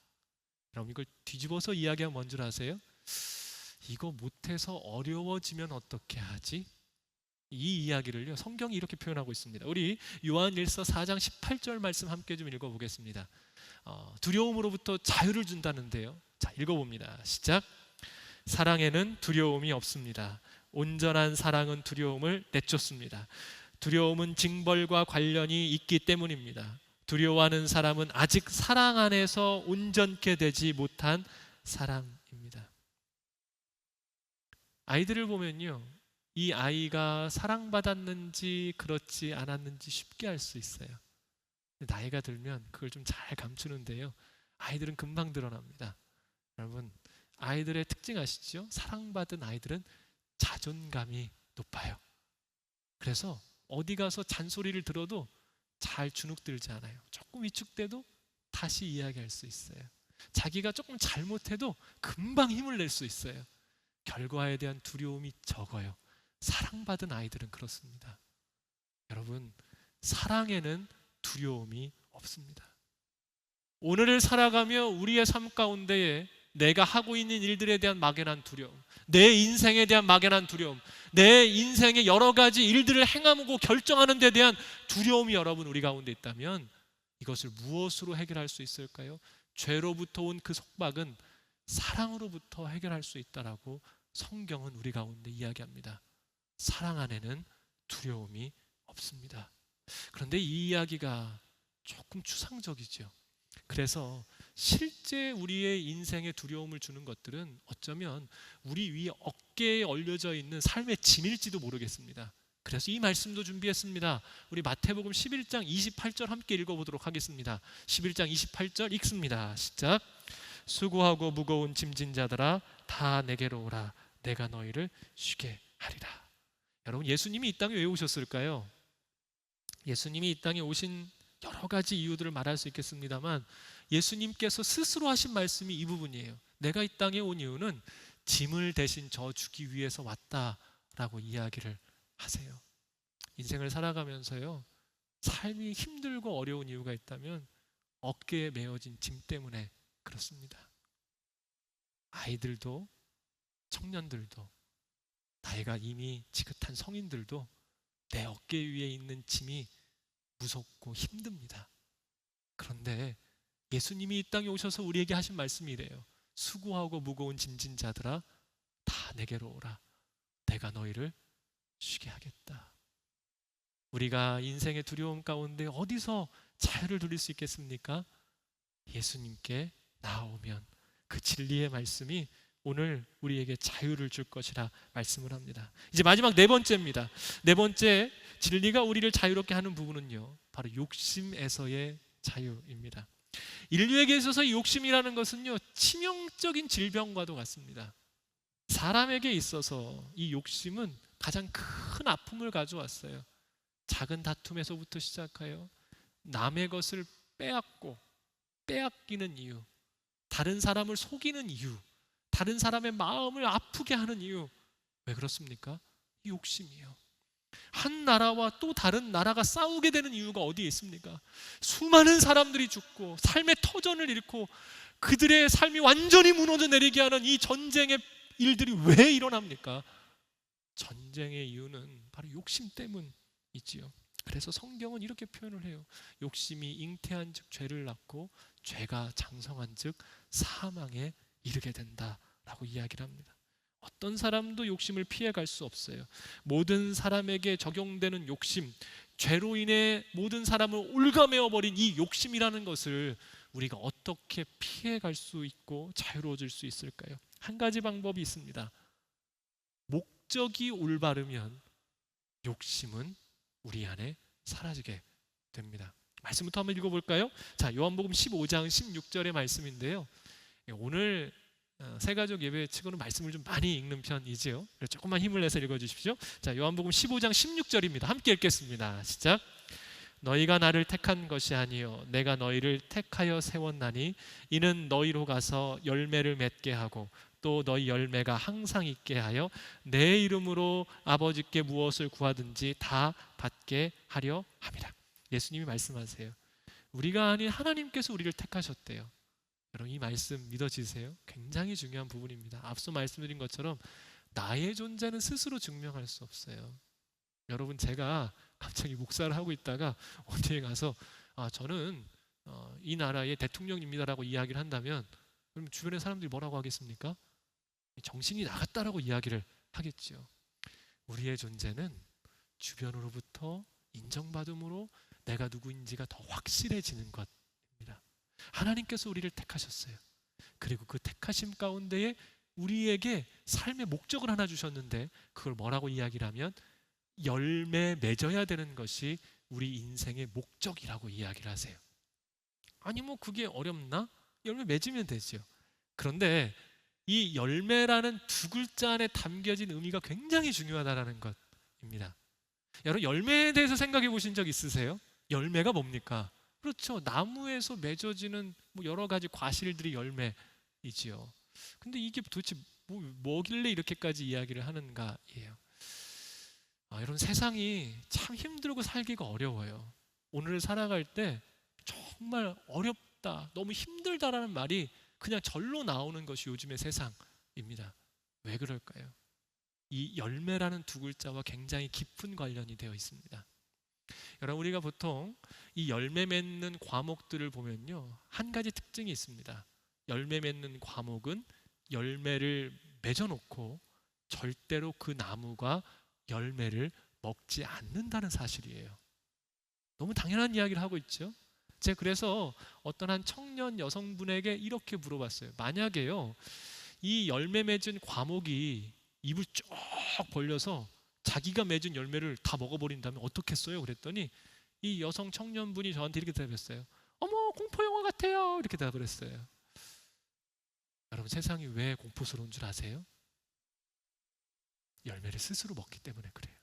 여러분, 이걸 뒤집어서 이야기하면 뭔 줄 아세요? 이거 못해서 어려워지면 어떻게 하지? 이 이야기를요, 성경이 이렇게 표현하고 있습니다. 우리 요한일서 4장 18절 말씀 함께 좀 읽어보겠습니다. 두려움으로부터 자유를 준다는데요. 자, 읽어봅니다. 시작. 사랑에는 두려움이 없습니다. 온전한 사랑은 두려움을 내쫓습니다. 두려움은 징벌과 관련이 있기 때문입니다. 두려워하는 사람은 아직 사랑 안에서 온전케 되지 못한 사람입니다. 아이들을 보면요, 이 아이가 사랑받았는지 그렇지 않았는지 쉽게 알 수 있어요. 나이가 들면 그걸 좀 잘 감추는데요, 아이들은 금방 드러납니다. 여러분, 아이들의 특징 아시죠? 사랑받은 아이들은 자존감이 높아요. 그래서 어디 가서 잔소리를 들어도 잘 주눅들지 않아요. 조금 위축돼도 다시 이야기할 수 있어요. 자기가 조금 잘못해도 금방 힘을 낼 수 있어요. 결과에 대한 두려움이 적어요. 사랑받은 아이들은 그렇습니다. 여러분, 사랑에는 두려움이 없습니다. 오늘을 살아가며 우리의 삶 가운데에 내가 하고 있는 일들에 대한 막연한 두려움, 내 인생에 대한 막연한 두려움, 내 인생의 여러 가지 일들을 행하고 결정하는 데 대한 두려움이 여러분 우리 가운데 있다면 이것을 무엇으로 해결할 수 있을까요? 죄로부터 온 그 속박은 사랑으로부터 해결할 수 있다라고 성경은 우리 가운데 이야기합니다. 사랑 안에는 두려움이 없습니다. 그런데 이 이야기가 조금 추상적이죠. 그래서 실제 우리의 인생에 두려움을 주는 것들은 어쩌면 우리 위 어깨에 얼려져 있는 삶의 짐일지도 모르겠습니다. 그래서 이 말씀도 준비했습니다. 우리 마태복음 11장 28절 함께 읽어보도록 하겠습니다. 11장 28절 읽습니다. 시작. 수고하고 무거운 짐진 자들아 다 내게로 오라. 내가 너희를 쉬게 하리라. 여러분, 예수님이 이 땅에 왜 오셨을까요? 예수님이 이 땅에 오신 여러 가지 이유들을 말할 수 있겠습니다만 예수님께서 스스로 하신 말씀이 이 부분이에요. 내가 이 땅에 온 이유는 짐을 대신 져 주기 위해서 왔다라고 라고 이야기를 하세요. 인생을 살아가면서요, 삶이 힘들고 어려운 이유가 있다면 어깨에 메어진 짐 때문에 그렇습니다. 아이들도 청년들도 나이가 이미 지긋한 성인들도 내 어깨 위에 있는 짐이 무섭고 힘듭니다. 그런데 예수님이 이 땅에 오셔서 우리에게 하신 말씀이 이래요. 수고하고 무거운 짐진 자들아 다 내게로 오라. 내가 너희를 쉬게 하겠다. 우리가 인생의 두려움 가운데 어디서 자유를 누릴 수 있겠습니까? 예수님께 나아오면 그 진리의 말씀이 오늘 우리에게 자유를 줄 것이라 말씀을 합니다. 이제 마지막 네 번째입니다. 네 번째 진리가 우리를 자유롭게 하는 부분은요, 바로 욕심에서의 자유입니다. 인류에게 있어서 이 욕심이라는 것은요, 치명적인 질병과도 같습니다. 사람에게 있어서 이 욕심은 가장 큰 아픔을 가져왔어요. 작은 다툼에서부터 시작하여 남의 것을 빼앗기는 이유, 다른 사람을 속이는 이유, 다른 사람의 마음을 아프게 하는 이유. 왜 그렇습니까? 이 욕심이에요. 한 나라와 또 다른 나라가 싸우게 되는 이유가 어디에 있습니까? 수많은 사람들이 죽고 삶의 터전을 잃고 그들의 삶이 완전히 무너져 내리게 하는 이 전쟁의 일들이 왜 일어납니까? 전쟁의 이유는 바로 욕심 때문이지요. 그래서 성경은 이렇게 표현을 해요. 욕심이 잉태한 즉 죄를 낳고 죄가 장성한 즉 사망에 이르게 된다라고 이야기를 합니다. 어떤 사람도 욕심을 피해갈 수 없어요. 모든 사람에게 적용되는 욕심, 죄로 인해 모든 사람을 올가매어 버린 이 욕심이라는 것을 우리가 어떻게 피해갈 수 있고 자유로워질 수 있을까요? 한 가지 방법이 있습니다. 목적이 올바르면 욕심은 우리 안에 사라지게 됩니다. 말씀부터 한번 읽어볼까요? 자, 요한복음 15장 16절의 말씀인데요. 오늘 새가족 예배 치고는 말씀을 좀 많이 읽는 편이지요. 조금만 힘을 내서 읽어주십시오. 자, 요한복음 15장 16절입니다. 함께 읽겠습니다. 시작. 너희가 나를 택한 것이 아니요 내가 너희를 택하여 세웠나니 이는 너희로 가서 열매를 맺게 하고 또 너희 열매가 항상 있게 하여 내 이름으로 아버지께 무엇을 구하든지 다 받게 하려 함이라. 예수님이 말씀하세요. 우리가 아닌 하나님께서 우리를 택하셨대요. 여러분 이 말씀 믿어지세요? 굉장히 중요한 부분입니다. 앞서 말씀드린 것처럼 나의 존재는 스스로 증명할 수 없어요. 여러분 제가 갑자기 목사를 하고 있다가 어디에 가서 저는 이 나라의 대통령입니다라고 이야기를 한다면 그럼 주변의 사람들이 뭐라고 하겠습니까? 정신이 나갔다라고 이야기를 하겠지요. 우리의 존재는 주변으로부터 인정받음으로 내가 누구인지가 더 확실해지는 것입니다. 하나님께서 우리를 택하셨어요. 그리고 그 택하심 가운데에 우리에게 삶의 목적을 하나 주셨는데 그걸 뭐라고 이야기를 하면 열매 맺어야 되는 것이 우리 인생의 목적이라고 이야기를 하세요. 아니 뭐 그게 어렵나? 열매 맺으면 되죠. 그런데 이 열매라는 두 글자 안에 담겨진 의미가 굉장히 중요하다는 것입니다. 여러분 열매에 대해서 생각해 보신 적 있으세요? 열매가 뭡니까? 그렇죠. 나무에서 맺어지는 뭐 여러 가지 과실들이 열매이지요. 근데 이게 도대체 뭐길래 이렇게까지 이야기를 하는가예요. 여러분 세상이 참 힘들고 살기가 어려워요. 오늘을 살아갈 때 정말 어렵다, 너무 힘들다라는 말이 그냥 절로 나오는 것이 요즘의 세상입니다. 왜 그럴까요? 이 열매라는 두 글자와 굉장히 깊은 관련이 되어 있습니다. 여러분 우리가 보통 이 열매 맺는 과목들을 보면요 한 가지 특징이 있습니다. 열매 맺는 과목은 열매를 맺어놓고 절대로 그 나무가 열매를 먹지 않는다는 사실이에요. 너무 당연한 이야기를 하고 있죠. 제가 그래서 어떤 한 청년 여성분에게 이렇게 물어봤어요. 만약에요 이 열매 맺은 과목이 입을 쭉 벌려서 자기가 맺은 열매를 다 먹어버린다면 어떻겠어요? 그랬더니 이 여성 청년분이 저한테 이렇게 대답했어요. 어머 공포 영화 같아요. 이렇게 대답을 했어요. 여러분 세상이 왜 공포스러운 줄 아세요? 열매를 스스로 먹기 때문에 그래요.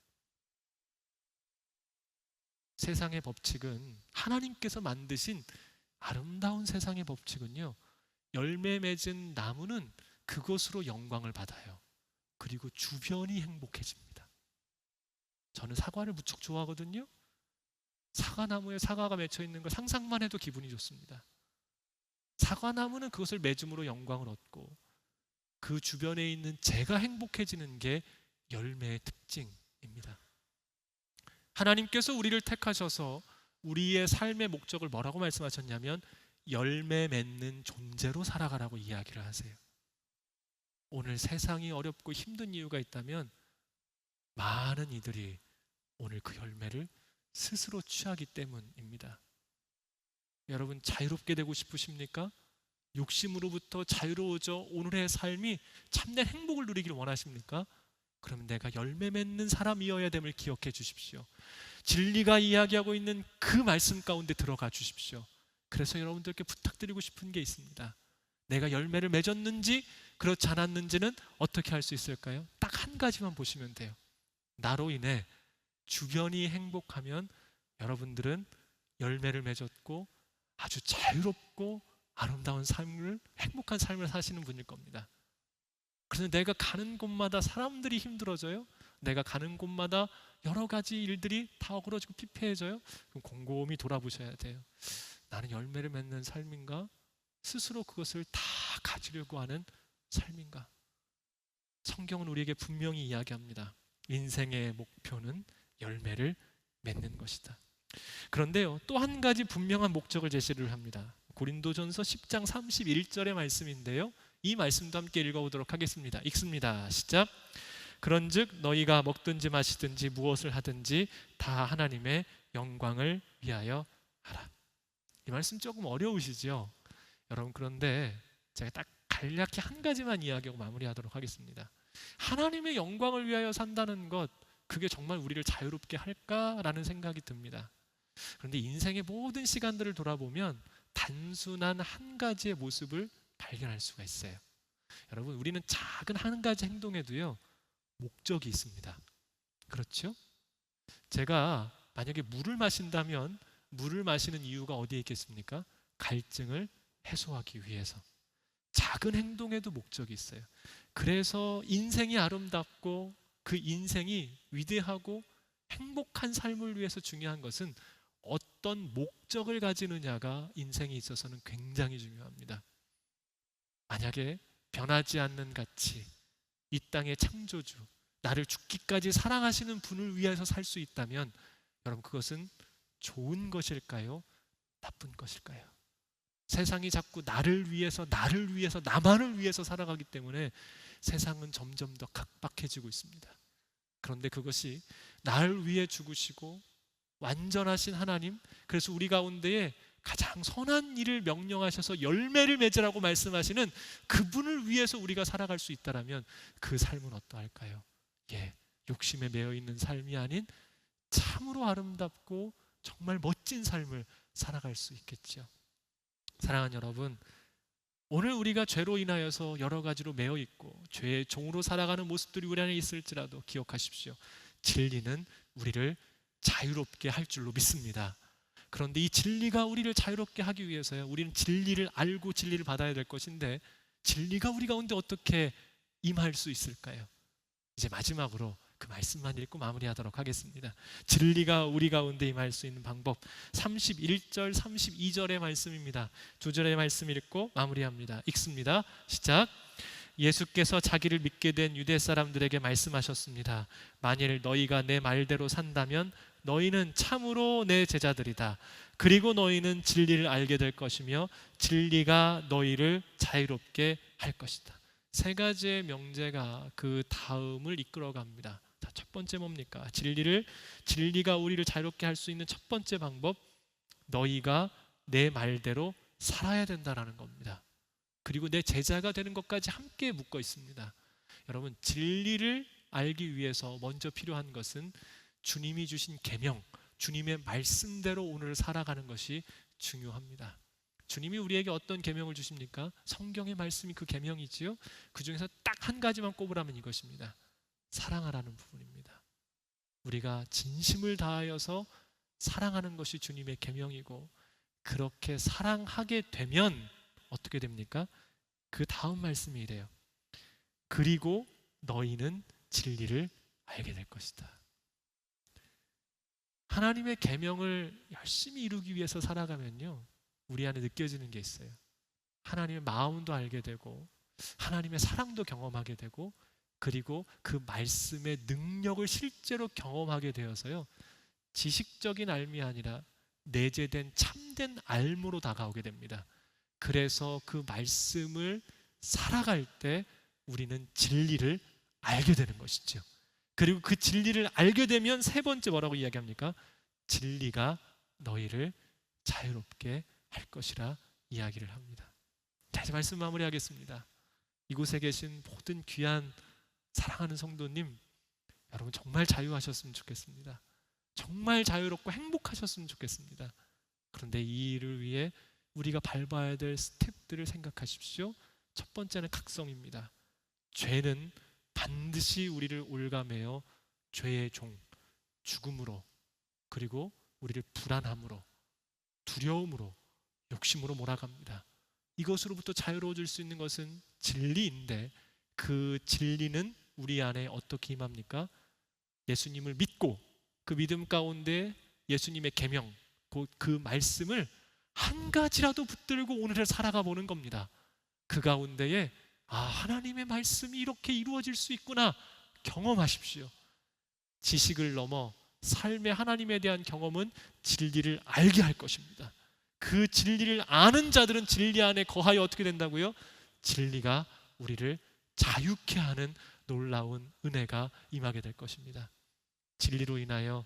세상의 법칙은 하나님께서 만드신 아름다운 세상의 법칙은요 열매 맺은 나무는 그것으로 영광을 받아요. 그리고 주변이 행복해집니다. 저는 사과를 무척 좋아하거든요. 사과나무에 사과가 맺혀 있는 걸 상상만 해도 기분이 좋습니다. 사과나무는 그것을 맺음으로 영광을 얻고 그 주변에 있는 제가 행복해지는 게 열매의 특징입니다. 하나님께서 우리를 택하셔서 우리의 삶의 목적을 뭐라고 말씀하셨냐면 열매 맺는 존재로 살아가라고 이야기를 하세요. 오늘 세상이 어렵고 힘든 이유가 있다면 많은 이들이 오늘 그 열매를 스스로 취하기 때문입니다. 여러분, 자유롭게 되고 싶으십니까? 욕심으로부터 자유로워져 오늘의 삶이 참된 행복을 누리기를 원하십니까? 그럼 내가 열매 맺는 사람이어야 됨을 기억해 주십시오. 진리가 이야기하고 있는 그 말씀 가운데 들어가 주십시오. 그래서 여러분들께 부탁드리고 싶은 게 있습니다. 내가 열매를 맺었는지 그렇지 않았는지는 어떻게 할 수 있을까요? 딱 한 가지만 보시면 돼요. 나로 인해 주변이 행복하면 여러분들은 열매를 맺었고 아주 자유롭고 아름다운 삶을, 행복한 삶을 사시는 분일 겁니다. 그래서 내가 가는 곳마다 사람들이 힘들어져요. 내가 가는 곳마다 여러 가지 일들이 다 어그러지고 피폐해져요. 그럼 곰곰이 돌아보셔야 돼요. 나는 열매를 맺는 삶인가? 스스로 그것을 다 가지려고 하는 삶인가? 성경은 우리에게 분명히 이야기합니다. 인생의 목표는 열매를 맺는 것이다. 그런데요, 또 한 가지 분명한 목적을 제시를 합니다. 고린도전서 10장 31절의 말씀인데요, 이 말씀도 함께 읽어보도록 하겠습니다. 읽습니다. 시작. 그런즉 너희가 먹든지 마시든지 무엇을 하든지 다 하나님의 영광을 위하여 하라. 이 말씀 조금 어려우시죠? 여러분, 그런데 제가 딱 간략히 한 가지만 이야기하고 마무리하도록 하겠습니다. 하나님의 영광을 위하여 산다는 것, 그게 정말 우리를 자유롭게 할까라는 생각이 듭니다. 그런데 인생의 모든 시간들을 돌아보면 단순한 한 가지의 모습을 발견할 수가 있어요. 여러분, 우리는 작은 한 가지 행동에도요, 목적이 있습니다. 그렇죠? 제가 만약에 물을 마신다면 물을 마시는 이유가 어디에 있겠습니까? 갈증을 해소하기 위해서. 작은 행동에도 목적이 있어요. 그래서 인생이 아름답고 그 인생이 위대하고 행복한 삶을 위해서 중요한 것은 어떤 목적을 가지느냐가 인생에 있어서는 굉장히 중요합니다. 만약에 변하지 않는 가치, 이 땅의 창조주, 나를 죽기까지 사랑하시는 분을 위해서 살 수 있다면 여러분, 그것은 좋은 것일까요? 나쁜 것일까요? 세상이 자꾸 나를 위해서, 나만을 위해서 살아가기 때문에 세상은 점점 더 각박해지고 있습니다. 그런데 그것이 나를 위해 죽으시고 완전하신 하나님, 그래서 우리 가운데에 가장 선한 일을 명령하셔서 열매를 맺으라고 말씀하시는 그분을 위해서 우리가 살아갈 수 있다면 그 삶은 어떠할까요? 욕심에 매여 있는 삶이 아닌 참으로 아름답고 정말 멋진 삶을 살아갈 수 있겠죠. 사랑하는 여러분, 오늘 우리가 죄로 인하여서 여러 가지로 매여 있고 죄의 종으로 살아가는 모습들이 우리 안에 있을지라도 기억하십시오. 진리는 우리를 자유롭게 할 줄로 믿습니다. 그런데 이 진리가 우리를 자유롭게 하기 위해서요, 우리는 진리를 알고 진리를 받아야 될 것인데 진리가 우리 가운데 어떻게 임할 수 있을까요? 이제 마지막으로 그 말씀만 읽고 마무리하도록 하겠습니다. 진리가 우리 가운데 임할 수 있는 방법, 31절 32절의 말씀입니다. 두 절의 말씀 읽고 마무리합니다. 읽습니다. 시작. 예수께서 자기를 믿게 된 유대 사람들에게 말씀하셨습니다. 만일 너희가 내 말대로 산다면 너희는 참으로 내 제자들이다. 그리고 너희는 진리를 알게 될 것이며 진리가 너희를 자유롭게 할 것이다. 세 가지의 명제가 그 다음을 이끌어갑니다. 자, 첫 번째 뭡니까? 진리가 우리를 자유롭게 할 수 있는 첫 번째 방법, 너희가 내 말대로 살아야 된다라는 겁니다. 그리고 내 제자가 되는 것까지 함께 묶어 있습니다. 여러분, 진리를 알기 위해서 먼저 필요한 것은 주님이 주신 계명, 주님의 말씀대로 오늘 살아가는 것이 중요합니다. 주님이 우리에게 어떤 계명을 주십니까? 성경의 말씀이 그 계명이지요. 그 중에서 딱 한 가지만 꼽으라면 이것입니다. 사랑하라는 부분입니다. 우리가 진심을 다하여서 사랑하는 것이 주님의 계명이고, 그렇게 사랑하게 되면 어떻게 됩니까? 그 다음 말씀이 이래요. 그리고 너희는 진리를 알게 될 것이다. 하나님의 계명을 열심히 이루기 위해서 살아가면요, 우리 안에 느껴지는 게 있어요. 하나님의 마음도 알게 되고 하나님의 사랑도 경험하게 되고, 그리고 그 말씀의 능력을 실제로 경험하게 되어서요, 지식적인 알미 아니라 내재된 참된 알므로 다가오게 됩니다. 그래서 그 말씀을 살아갈 때 우리는 진리를 알게 되는 것이죠. 그리고 그 진리를 알게 되면 세 번째 뭐라고 이야기합니까? 진리가 너희를 자유롭게 할 것이라 이야기를 합니다. 자, 이제 말씀 마무리하겠습니다. 이곳에 계신 모든 귀한 사랑하는 성도님, 여러분 정말 자유하셨으면 좋겠습니다. 정말 자유롭고 행복하셨으면 좋겠습니다. 그런데 이 일을 위해 우리가 밟아야 될 스텝들을 생각하십시오. 첫 번째는 각성입니다. 죄는 반드시 우리를 올가매어 죄의 종, 죽음으로, 그리고 우리를 불안함으로, 두려움으로, 욕심으로 몰아갑니다. 이것으로부터 자유로워질 수 있는 것은 진리인데, 그 진리는 우리 안에 어떻게 임합니까? 예수님을 믿고 그 믿음 가운데 예수님의 계명, 그 말씀을 한 가지라도 붙들고 오늘을 살아가 보는 겁니다. 그 가운데에 하나님의 말씀이 이렇게 이루어질 수 있구나 경험하십시오. 지식을 넘어 삶의 하나님에 대한 경험은 진리를 알게 할 것입니다. 그 진리를 아는 자들은 진리 안에 거하여 어떻게 된다고요? 진리가 우리를 자유케 하는 놀라운 은혜가 임하게 될 것입니다. 진리로 인하여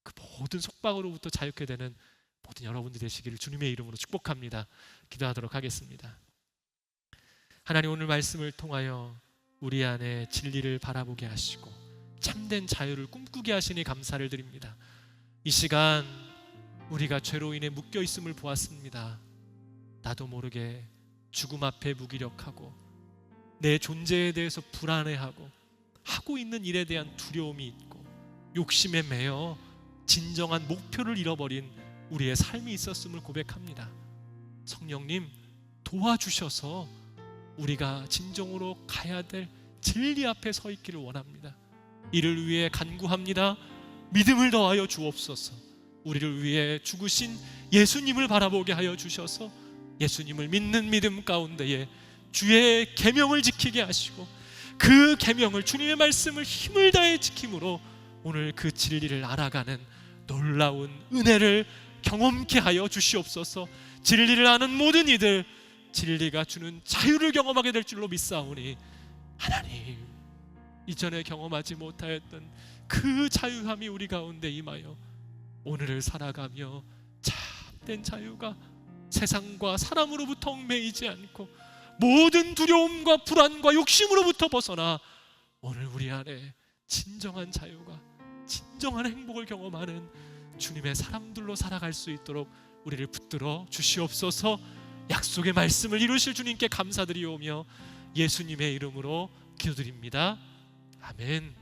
그 모든 속박으로부터 자유케 되는 모든 여러분들 되시기를 주님의 이름으로 축복합니다. 기도하도록 하겠습니다. 하나님, 오늘 말씀을 통하여 우리 안에 진리를 바라보게 하시고 참된 자유를 꿈꾸게 하시니 감사를 드립니다. 이 시간 우리가 죄로 인해 묶여 있음을 보았습니다. 나도 모르게 죽음 앞에 무기력하고 내 존재에 대해서 불안해하고 하고 있는 일에 대한 두려움이 있고 욕심에 매여 진정한 목표를 잃어버린 우리의 삶이 있었음을 고백합니다. 성령님, 도와주셔서 우리가 진정으로 가야 될 진리 앞에 서 있기를 원합니다. 이를 위해 간구합니다. 믿음을 더하여 주옵소서. 우리를 위해 죽으신 예수님을 바라보게 하여 주셔서 예수님을 믿는 믿음 가운데에 주의 계명을 지키게 하시고 그 계명을, 주님의 말씀을 힘을 다해 지킴으로 오늘 그 진리를 알아가는 놀라운 은혜를 경험케 하여 주시옵소서. 진리를 아는 모든 이들, 진리가 주는 자유를 경험하게 될 줄로 믿사오니 하나님, 이전에 경험하지 못하였던 그 자유함이 우리 가운데 임하여 오늘을 살아가며 참된 자유가 세상과 사람으로부터 얽매이지 않고 모든 두려움과 불안과 욕심으로부터 벗어나 오늘 우리 안에 진정한 자유가, 진정한 행복을 경험하는 주님의 사람들로 살아갈 수 있도록 우리를 붙들어 주시옵소서. 약속의 말씀을 이루실 주님께 감사드리오며 예수님의 이름으로 기도드립니다. 아멘.